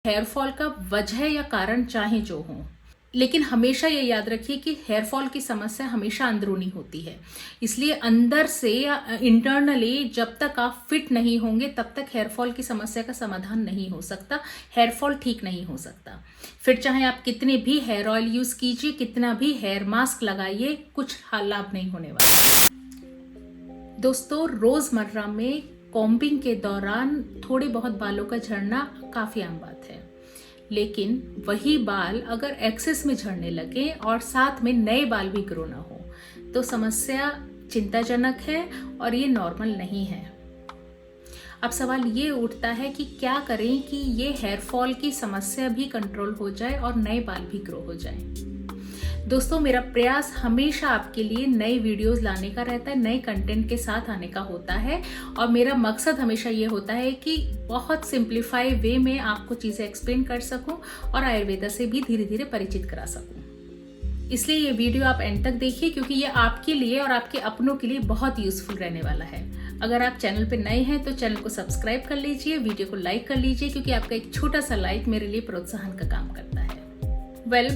Hair fall का वजह या कारण चाहे जो हो, लेकिन हमेशा ये याद रखिए कि हेयर फॉल की समस्या हमेशा अंदरूनी होती है। इसलिए अंदर से या इंटरनली जब तक आप फिट नहीं होंगे तब तक हेयर फॉल की समस्या का समाधान नहीं हो सकता, हेयर फॉल ठीक नहीं हो सकता। फिर चाहे आप कितने भी हेयर ऑयल यूज कीजिए, कितना भी हेयर मास्क लगाइए, कुछ लाभ नहीं होने वाला। दोस्तों, रोजमर्रा में कॉम्बिंग के दौरान थोड़े बहुत बालों का झड़ना काफी आम बात है, लेकिन वही बाल अगर एक्सेस में झड़ने लगे और साथ में नए बाल भी ग्रो ना हो तो समस्या चिंताजनक है और ये नॉर्मल नहीं है। अब सवाल ये उठता है कि क्या करें कि ये हेयर फॉल की समस्या भी कंट्रोल हो जाए और नए बाल भी ग्रो हो जाए। दोस्तों, मेरा प्रयास हमेशा आपके लिए नए वीडियोस लाने का रहता है, नए कंटेंट के साथ आने का होता है और मेरा मकसद हमेशा ये होता है कि बहुत सिंप्लीफाई वे में आपको चीज़ें एक्सप्लेन कर सकूं और आयुर्वेदा से भी धीरे धीरे परिचित करा सकूं। इसलिए ये वीडियो आप एंड तक देखिए, क्योंकि ये आपके लिए और आपके अपनों के लिए बहुत यूजफुल रहने वाला है। अगर आप चैनल पर नए हैं तो चैनल को सब्सक्राइब कर लीजिए, वीडियो को लाइक कर लीजिए, क्योंकि आपका एक छोटा सा लाइक मेरे लिए प्रोत्साहन का काम करता है।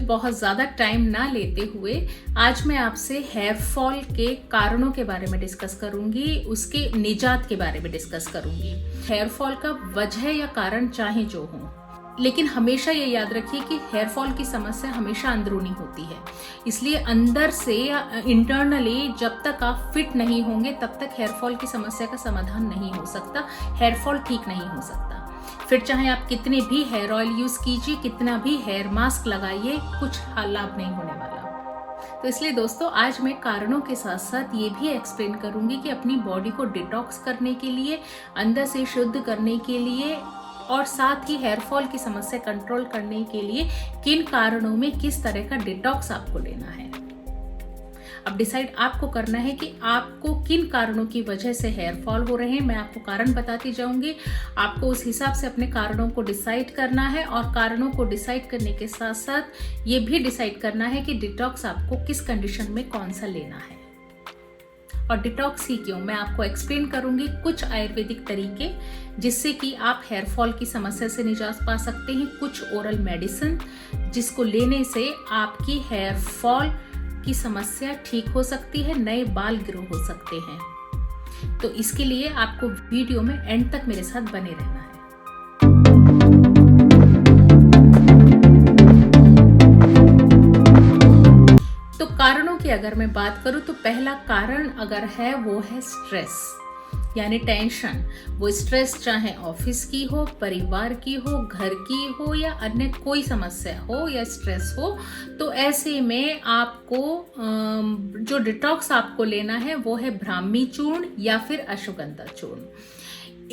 बहुत ज़्यादा टाइम ना लेते हुए आज मैं आपसे हेयर फॉल के कारणों के बारे में डिस्कस करूंगी, उसके निजात के बारे में डिस्कस करूंगी। हेयर फॉल का वजह या कारण चाहे जो हो, लेकिन हमेशा ये याद रखिए कि हेयर फॉल की समस्या हमेशा अंदरूनी होती है। इसलिए अंदर से या इंटरनली जब तक आप फिट नहीं होंगे तब तक हेयर फॉल की समस्या का समाधान नहीं हो सकता, हेयर फॉल ठीक नहीं हो सकता। फिर चाहे आप कितने भी हेयर ऑयल यूज कीजिए, कितना भी हेयर मास्क लगाइए, कुछ लाभ नहीं होने वाला। तो इसलिए दोस्तों, आज मैं कारणों के साथ साथ ये भी एक्सप्लेन करूंगी कि अपनी बॉडी को डिटॉक्स करने के लिए, अंदर से शुद्ध करने के लिए और साथ ही हेयर फॉल की समस्या कंट्रोल करने के लिए किन कारणों में किस तरह का डिटॉक्स आपको लेना है। अब डिसाइड आपको करना है कि आपको किन कारणों की वजह से हेयर फॉल हो रहे हैं। मैं आपको कारण बताती जाऊंगी, आपको उस हिसाब से अपने कारणों को डिसाइड करना है और कारणों को डिसाइड करने के साथ साथ ये भी डिसाइड करना है कि डिटॉक्स आपको किस कंडीशन में कौन सा लेना है और डिटॉक्स ही क्यों। मैं आपको एक्सप्लेन करूंगी कुछ आयुर्वेदिक तरीके जिससे कि आप हेयर फॉल की समस्या से निजात पा सकते हैं, कुछ ओरल मेडिसिन जिसको लेने से आपकी हेयर फॉल की समस्या ठीक हो सकती है, नए बाल ग्रो हो सकते हैं। तो इसके लिए आपको वीडियो में एंड तक मेरे साथ बने रहना है। तो कारणों की अगर मैं बात करूं तो पहला कारण अगर है वो है स्ट्रेस यानी टेंशन। वो स्ट्रेस चाहे ऑफिस की हो, परिवार की हो, घर की हो या अन्य कोई समस्या हो या स्ट्रेस हो, तो ऐसे में आपको जो डिटॉक्स आपको लेना है वो है ब्राह्मी चूर्ण या फिर अश्वगंधा चूर्ण।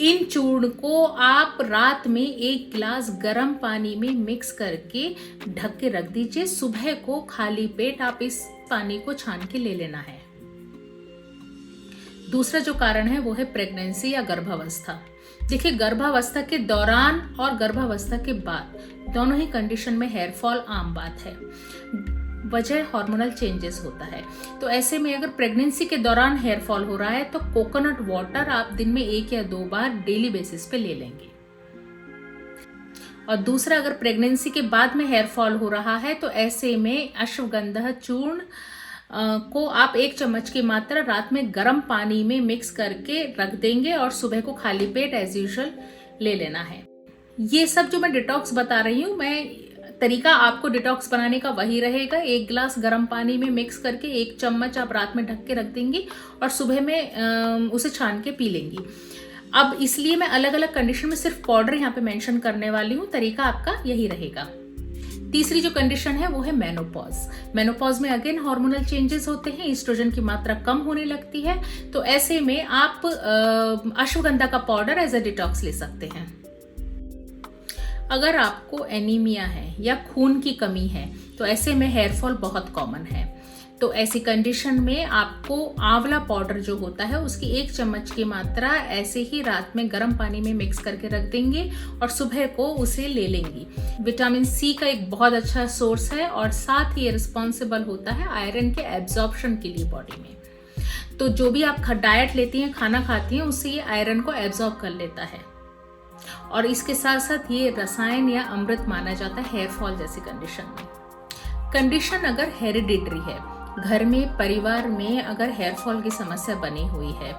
इन चूर्ण को आप रात में 1 गिलास गर्म पानी में मिक्स करके ढक के रख दीजिए। सुबह को खाली पेट आप इस पानी को छान के ले लेना है। दूसरा जो कारण है वो है प्रेगनेंसी या गर्भावस्था। देखिए, गर्भावस्था के दौरान और गर्भावस्था के बाद दोनों ही कंडीशन में हेयर फॉल आम बात है। वजह हार्मोनल चेंजेस होता है। तो ऐसे में अगर प्रेगनेंसी के दौरान हेयर फॉल हो रहा है तो कोकोनट वाटर आप दिन में 1 या 2 बार डेली बेसिस पे ले लेंगे। और दूसरा, अगर प्रेगनेंसी के बाद में हेयर फॉल हो रहा है तो ऐसे में अश्वगंधा चूर्ण को आप 1 चम्मच की मात्रा रात में गर्म पानी में मिक्स करके रख देंगे और सुबह को खाली पेट एज यूजुअल ले लेना है। ये सब जो मैं डिटॉक्स बता रही हूँ, मैं तरीका आपको डिटॉक्स बनाने का वही रहेगा। 1 गिलास गर्म पानी में मिक्स करके 1 चम्मच आप रात में ढक के रख देंगी और सुबह में उसे छान के पी लेंगी। अब इसलिए मैं अलग अलग कंडीशन में सिर्फ पाउडर यहाँ पे मेंशन करने वाली हूँ, तरीका आपका यही रहेगा। तीसरी जो कंडीशन है वो है मेनोपॉज। मेनोपॉज में अगेन हार्मोनल चेंजेस होते हैं, ईस्ट्रोजन की मात्रा कम होने लगती है। तो ऐसे में आप अश्वगंधा का पाउडर एज अ डिटॉक्स ले सकते हैं। अगर आपको एनीमिया है या खून की कमी है तो ऐसे में हेयर फॉल बहुत कॉमन है। तो ऐसी कंडीशन में आपको आंवला पाउडर जो होता है उसकी 1 चम्मच की मात्रा ऐसे ही रात में गर्म पानी में मिक्स करके रख देंगे और सुबह को उसे ले लेंगी। विटामिन सी का एक बहुत अच्छा सोर्स है और साथ ही रिस्पॉन्सिबल होता है आयरन के एब्जॉर्प्शन के लिए बॉडी में। तो जो भी आप डाइट लेती हैं, खाना खाती हैं, उससे ये आयरन को एब्जॉर्ब कर लेता है। और इसके साथ साथ ये रसायन या अमृत माना जाता है हेयर फॉल जैसी कंडीशन में। कंडीशन अगर हेरिडिटरी है, घर में परिवार में अगर हेयर फॉल की समस्या बनी हुई है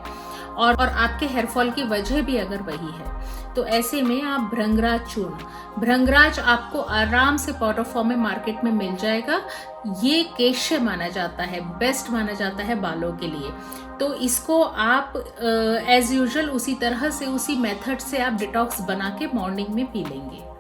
और आपके हेयर फॉल की वजह भी अगर वही है, तो ऐसे में आप भृंगराज चूर्ण, भृंगराज आपको आराम से पाउडर फॉर्म में मार्केट में मिल जाएगा। ये केश्य माना जाता है, बेस्ट माना जाता है बालों के लिए। तो इसको आप एज यूजुअल उसी तरह से, उसी मेथड से आप डिटॉक्स बना के मॉर्निंग में पी लेंगे।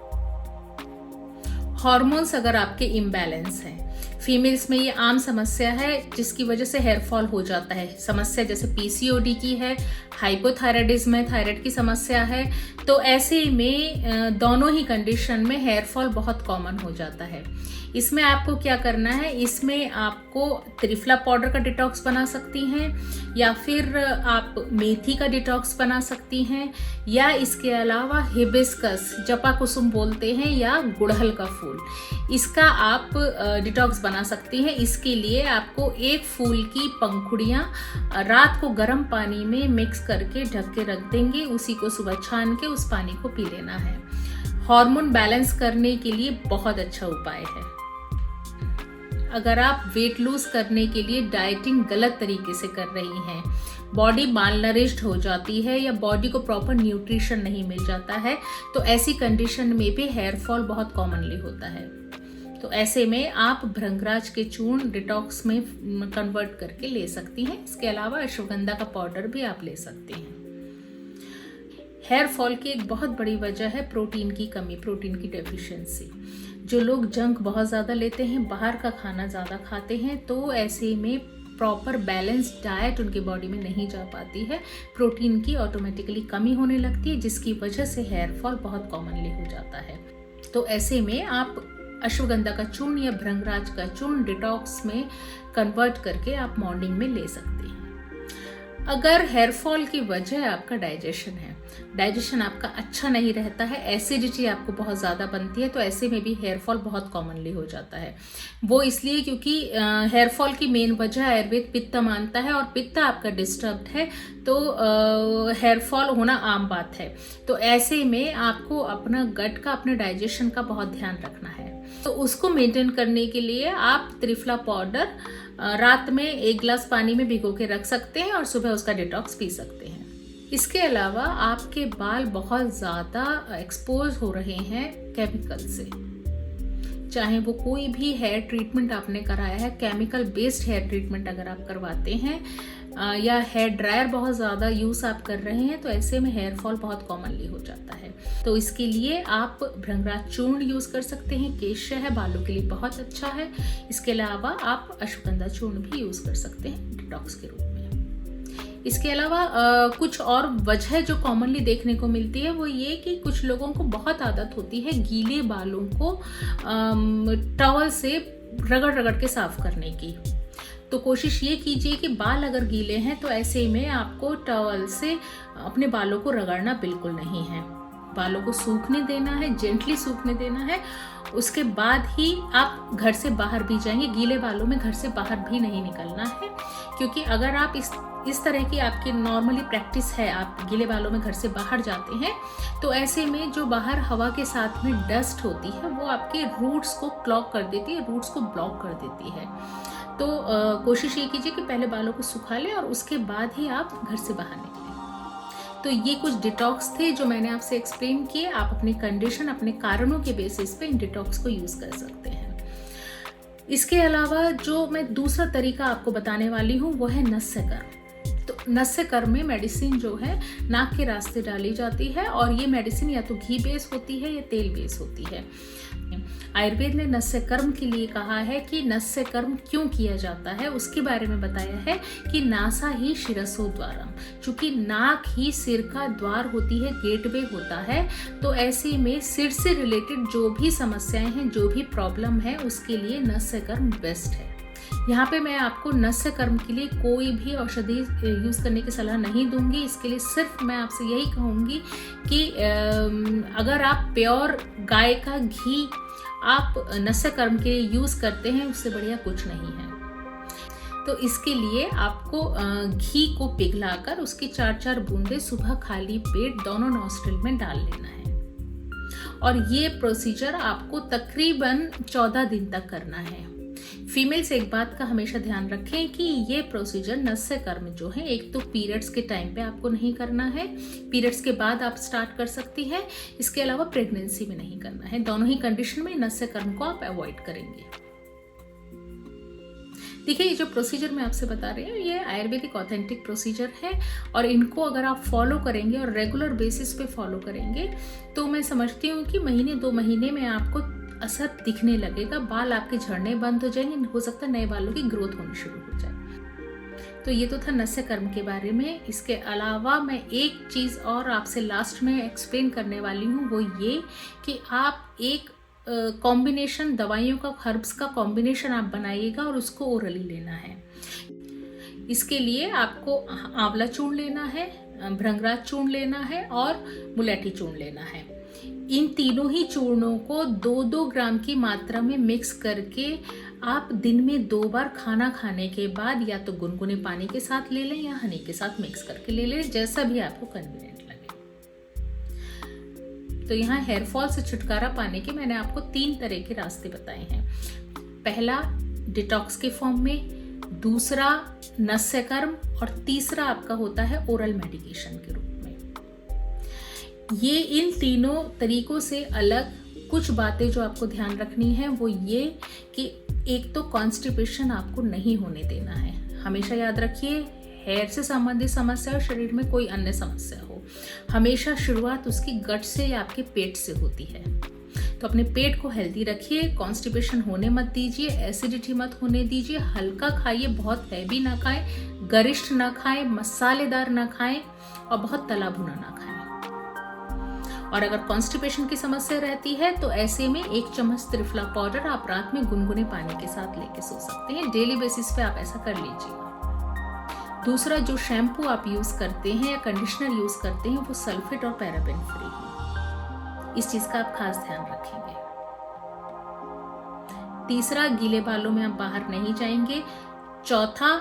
हार्मोन्स अगर आपके इम्बैलेंस हैं, फीमेल्स में ये आम समस्या है जिसकी वजह से हेयर फॉल हो जाता है। समस्या जैसे पीसीओडी की है, हाइपोथायराइडिज्म है, थायराइड की समस्या है, तो ऐसे में दोनों ही कंडीशन में हेयर फॉल बहुत कॉमन हो जाता है। इसमें आपको क्या करना है, इसमें आपको त्रिफला पाउडर का डिटॉक्स बना सकती हैं, या फिर आप मेथी का डिटॉक्स बना सकती हैं, या इसके अलावा हिबिस्कस, जपा कुसुम बोलते हैं, या गुड़हल का फूल, इसका आप डिटॉक्स बना सकती हैं। इसके लिए आपको एक फूल की पंखुड़ियाँ रात को गर्म पानी में मिक्स करके ढक के रख देंगे, उसी को सुबह छान के उस पानी को पी लेना है। हार्मोन बैलेंस करने के लिए बहुत अच्छा उपाय है। अगर आप वेट लूज करने के लिए डाइटिंग गलत तरीके से कर रही हैं, बॉडी मालनरिश्ड हो जाती है या बॉडी को प्रॉपर न्यूट्रिशन नहीं मिल जाता है, तो ऐसी कंडीशन में भी हेयर फॉल बहुत कॉमनली होता है। तो ऐसे में आप भृंगराज के चूर्ण डिटॉक्स में कन्वर्ट करके ले सकती हैं। इसके अलावा अश्वगंधा का पाउडर भी आप ले सकते हैं। हेयर फॉल की एक बहुत बड़ी वजह है प्रोटीन की कमी, प्रोटीन की डेफिशिएंसी। जो लोग जंक बहुत ज़्यादा लेते हैं, बाहर का खाना ज़्यादा खाते हैं, तो ऐसे में प्रॉपर बैलेंस्ड डाइट उनके बॉडी में नहीं जा पाती है, प्रोटीन की ऑटोमेटिकली कमी होने लगती है, जिसकी वजह से हेयर फॉल बहुत कॉमनली हो जाता है। तो ऐसे में आप अश्वगंधा का चूर्ण या भृंगराज का चूर्ण डिटॉक्स में कन्वर्ट करके आप मॉर्निंग में ले सकते हैं। अगर हेयर फॉल की वजह आपका डाइजेशन है, डाइजेशन आपका अच्छा नहीं रहता है, एसिडिटी आपको बहुत ज़्यादा बनती है, तो ऐसे में भी हेयर फॉल बहुत कॉमनली हो जाता है। वो इसलिए क्योंकि हेयर फॉल की मेन वजह आयुर्वेद पित्त मानता है, और पित्त आपका डिस्टर्ब्ड है तो हेयर फॉल होना आम बात है। तो ऐसे में आपको अपना गट का, अपने डाइजेशन का बहुत ध्यान रखना है। तो उसको मेंटेन करने के लिए आप त्रिफला पाउडर रात में 1 गिलास पानी में भिगो के रख सकते हैं और सुबह उसका डिटॉक्स पी सकते हैं। इसके अलावा आपके बाल बहुत ज़्यादा एक्सपोज हो रहे हैं केमिकल से, चाहे वो कोई भी हेयर ट्रीटमेंट आपने कराया है, केमिकल बेस्ड हेयर ट्रीटमेंट अगर आप करवाते हैं, या हेयर ड्रायर बहुत ज़्यादा यूज़ आप कर रहे हैं, तो ऐसे में हेयर फॉल बहुत कॉमनली हो जाता है। तो इसके लिए आप भृंगराज चूर्ण यूज़ कर सकते हैं, केश्य है, बालों के लिए बहुत अच्छा है। इसके अलावा आप अश्वगंधा चूर्ण भी यूज़ कर सकते हैं डिटॉक्स के रूप में। इसके अलावा कुछ और वजह जो कॉमनली देखने को मिलती है वो ये कि कुछ लोगों को बहुत आदत होती है गीले बालों को टॉवल से रगड़ रगड़ के साफ करने की। तो कोशिश ये कीजिए कि बाल अगर गीले हैं तो ऐसे में आपको टॉवल से अपने बालों को रगड़ना बिल्कुल नहीं है। बालों को सूखने देना है, जेंटली सूखने देना है। उसके बाद ही आप घर से बाहर भी जाएंगे। गीले बालों में घर से बाहर भी नहीं निकलना है, क्योंकि अगर आप इस तरह की आपकी नॉर्मली प्रैक्टिस है, आप गीले बालों में घर से बाहर जाते हैं, तो ऐसे में जो बाहर हवा के साथ में डस्ट होती है वो आपके रूट्स को क्लॉग कर देती है, रूट्स को ब्लॉक कर देती है। तो कोशिश ये कीजिए कि पहले बालों को सुखा लें और उसके बाद ही आप घर से बाहर निकलें। तो ये कुछ डिटॉक्स थे जो मैंने आपसे एक्सप्लेन किए। आप अपनी कंडीशन, अपने कारणों के बेसिस पे इन डिटॉक्स को यूज़ कर सकते हैं। इसके अलावा जो मैं दूसरा तरीका आपको बताने वाली हूँ वो है नस्य कर्म। तो नस्य कर्म में मेडिसिन जो है नाक के रास्ते डाली जाती है, और ये मेडिसिन या तो घी बेस होती है या तेल बेस होती है। आयुर्वेद ने नस्य कर्म के लिए कहा है कि नस्य कर्म क्यों किया जाता है, उसके बारे में बताया है कि नासा ही शिरसो द्वारम, चूंकि नाक ही सिर का द्वार होती है, गेटवे होता है। तो ऐसे में सिर से रिलेटेड जो भी समस्याएं हैं, जो भी प्रॉब्लम है, उसके लिए नस्य कर्म बेस्ट है। यहाँ पे मैं आपको नस्य कर्म के लिए कोई भी औषधि यूज़ करने की सलाह नहीं दूंगी। इसके लिए सिर्फ मैं आपसे यही कहूँगी कि अगर आप प्योर गाय का घी आप नस्य कर्म के लिए यूज़ करते हैं, उससे बढ़िया कुछ नहीं है। तो इसके लिए आपको घी को पिघलाकर उसकी 4-4 बूंदे सुबह खाली पेट दोनों नॉस्ट्रिल में डाल लेना है। और ये प्रोसीजर आपको तकरीबन 14 दिन तक करना है। फीमेल्स एक बात का हमेशा ध्यान रखें कि ये प्रोसीजर नस्य कर्म जो है, एक तो पीरियड्स के टाइम पे आपको नहीं करना है, पीरियड्स के बाद आप स्टार्ट कर सकती है, इसके अलावा प्रेगनेंसी में नहीं करना है। दोनों ही कंडीशन में नस्य कर्म को आप अवॉइड करेंगे। देखिए, ये जो प्रोसीजर मैं आपसे बता रही हूँ ये आयुर्वेदिक ऑथेंटिक प्रोसीजर है और इनको अगर आप फॉलो करेंगे और रेगुलर बेसिस पे फॉलो करेंगे तो मैं समझती हूँ कि महीने 2 महीने में आपको असर दिखने लगेगा, बाल आपके झड़ने बंद हो जाएंगे, हो सकता है नए बालों की ग्रोथ होनी शुरू हो जाए। तो ये तो था नस्य कर्म के बारे में। इसके अलावा मैं एक चीज़ और आपसे लास्ट में एक्सप्लेन करने वाली हूँ, वो ये कि आप एक कॉम्बिनेशन दवाइयों का, हर्ब्स का कॉम्बिनेशन आप बनाइएगा और उसको ओरली लेना है। इसके लिए आपको आंवला चूर्ण लेना है, भृंगराज चूर्ण लेना है और मुलेठी चूर्ण लेना है। इन तीनों ही चूर्णों को 2-2 ग्राम की मात्रा में मिक्स करके आप दिन में 2 बार खाना खाने के बाद या तो गुनगुने पानी के साथ ले लें या हनी के साथ मिक्स करके ले लें, जैसा भी आपको कन्वीनियंट लगे। तो यहाँ हेयर फॉल से छुटकारा पाने के मैंने आपको 3 तरह के रास्ते बताए हैं। पहला डिटॉक्स के फॉर्म में, दूसरा नस्य कर्म और तीसरा आपका होता है ओरल मेडिकेशन के रूप में। ये इन तीनों तरीकों से अलग कुछ बातें जो आपको ध्यान रखनी है वो ये कि एक तो कॉन्स्टिपेशन आपको नहीं होने देना है। हमेशा याद रखिए, हेयर से संबंधित समस्या और शरीर में कोई अन्य समस्या हो, हमेशा शुरुआत उसकी गट से या आपके पेट से होती है। तो अपने पेट को हेल्दी रखिए, कॉन्स्टिपेशन होने मत दीजिए, एसिडिटी मत होने दीजिए, हल्का खाइए, बहुत हैवी ना खाएं, गरिष्ठ ना खाएं, मसालेदार ना खाएं और बहुत तला भुना ना खाएं। और अगर कॉन्स्टिपेशन की समस्या रहती है तो ऐसे में 1 चम्मच त्रिफला पाउडर आप रात में गुनगुने पानी के साथ लेके सो सकते हैं। डेली बेसिस पे आप ऐसा कर लीजिएगा। दूसरा, जो शैम्पू आप यूज करते हैं या कंडीशनर यूज करते हैं वो सल्फेट और पैराबेन फ्री हो, इस चीज का आप खास ध्यान रखेंगे। तीसरा, गीले बालों में आप बाहर नहीं जाएंगे। चौथा,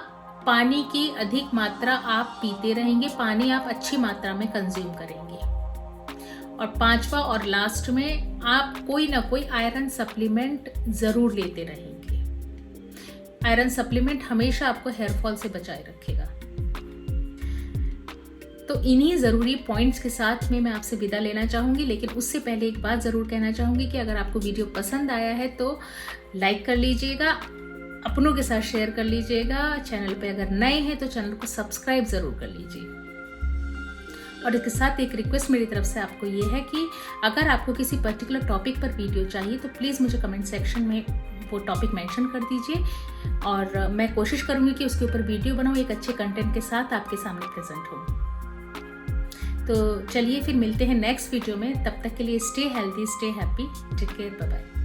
पानी की अधिक मात्रा आप पीते रहेंगे, पानी आप अच्छी मात्रा में कंज्यूम करेंगे। और 5वां और लास्ट में, आप कोई ना कोई आयरन सप्लीमेंट जरूर लेते रहेंगे। आयरन सप्लीमेंट हमेशा आपको हेयर फॉल से बचाए रखेगा। तो इन्हीं ज़रूरी पॉइंट्स के साथ में मैं आपसे विदा लेना चाहूँगी, लेकिन उससे पहले एक बात ज़रूर कहना चाहूँगी कि अगर आपको वीडियो पसंद आया है तो लाइक कर लीजिएगा, अपनों के साथ शेयर कर लीजिएगा। चैनल पे अगर नए हैं तो चैनल को सब्सक्राइब ज़रूर कर लीजिए। और इसके साथ एक रिक्वेस्ट मेरी तरफ से आपको ये है कि अगर आपको किसी पर्टिकुलर टॉपिक पर वीडियो चाहिए तो प्लीज़ मुझे कमेंट सेक्शन में वो टॉपिक मेंशन कर दीजिए और मैं कोशिश करूँगी कि उसके ऊपर वीडियो बनाऊँ, एक अच्छे कंटेंट के साथ आपके सामने प्रेजेंट हो। तो चलिए फिर मिलते हैं नेक्स्ट वीडियो में। तब तक के लिए stay healthy, stay happy, take care, bye bye.